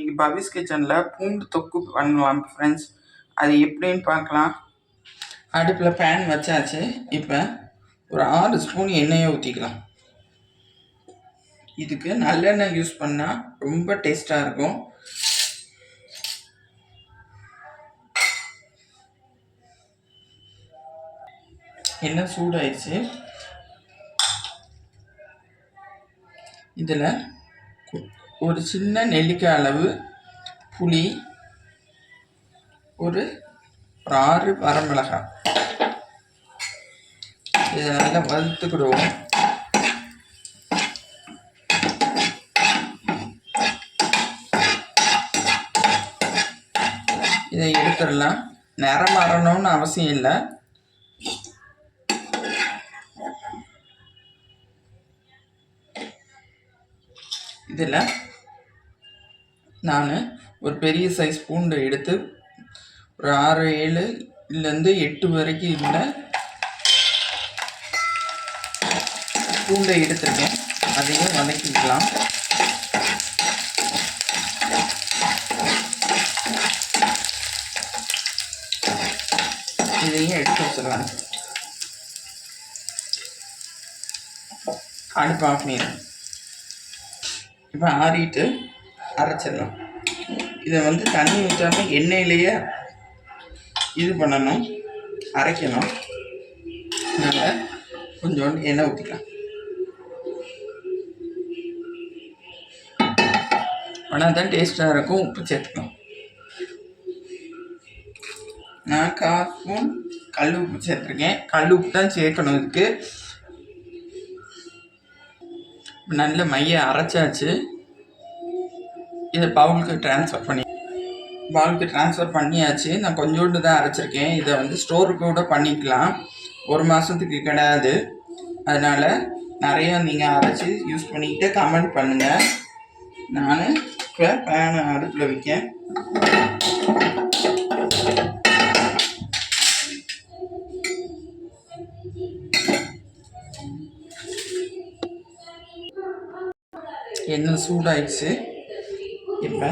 இன்னைக்கு பவிஸ் கிச்சனில் பூண்டு தொக்கு பண்ணலாம் ஃப்ரெண்ட்ஸ். அது எப்படின்னு பார்க்கலாம். அடுப்பில் பேன் வச்சாச்சு. இப்போ ஒரு 6 ஸ்பூன் எண்ணெயை ஊற்றிக்கலாம். இதுக்கு நல்லெண்ணெய் யூஸ் பண்ணால் ரொம்ப டேஸ்ட்டாக இருக்கும். எண்ணெய் சூடாயிடுச்சு. இதில் ஒரு சின்ன நெல்லிக்காய் அளவு புளி, ஒரு 6 வரமிளகாய், இதை நல்லா வறுத்துக்கிடுவோம். இதை எடுத்துடலாம். நிறம் மாறணும்னு அவசியம் இல்லை. இதில் நான் ஒரு பெரிய சைஸ் பூண்டு எடுத்து ஒரு 6, 7 8 வரைக்கும் இல்லை பூண்டை எடுத்துருக்கேன். அதையும் வதக்கிக்கலாம். இதையும் எடுத்து வச்சிடலாம். அடுப்பு ஆஃப் பண்ணிடுறேன். இப்போ ஆறிட்டு அரைச்சிடலாம். இதை தண்ணி ஊற்றாமல் எண்ணெயிலேயே இது பண்ணணும், அரைக்கணும். அதனால் கொஞ்சோண்டு எண்ணெய் ஊற்றிக்கலாம். ஆனால் தான் டேஸ்ட்டாக இருக்கும். உப்பு சேர்த்துக்கலாம். நான் 1/4 ஸ்பூன் கல் உப்பு சேர்த்துருக்கேன். கல் உப்பு தான் சேர்க்கணும். இதுக்கு நல்ல மைய அரைச்சாச்சு. இதை பவுலுக்கு ட்ரான்ஸ்ஃபர் பண்ணியாச்சு. நான் கொஞ்சோண்டு தான் அரைச்சிருக்கேன். இதை ஸ்டோருக்கு கூட பண்ணிக்கலாம். 1 மாதத்துக்கு கிடையாது. அதனால் நிறையா நீங்கள் அரைச்சி யூஸ் பண்ணிக்கிட்டு கமெண்ட் பண்ணுங்கள். நான் இப்போ பேனை அடுப்பில் வைக்கேன். எண்ணெய் சூடாயிடுச்சு. இப்போ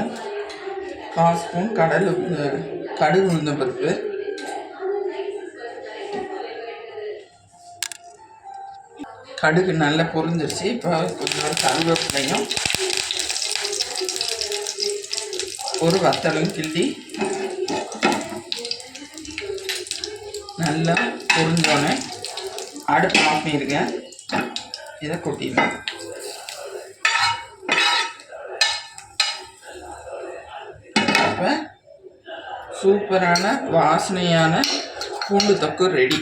1/4 ஸ்பூன் கடுகு உளுந்தம் பருப்பு, கடுகு நல்லா பொரிஞ்சிருச்சு. இப்போ கொஞ்சம் கருவேப்பிலையும் ஒரு வத்தலும் கிள்ளி நல்லா பொரிஞ்சோன்னே அடுப்பு ஆஃப் பண்ணியிருக்கேன். இதை கொட்டிடுவேன். இப்போ சூப்பரான வாசனையான பூண்டு தொக்கு ரெடி.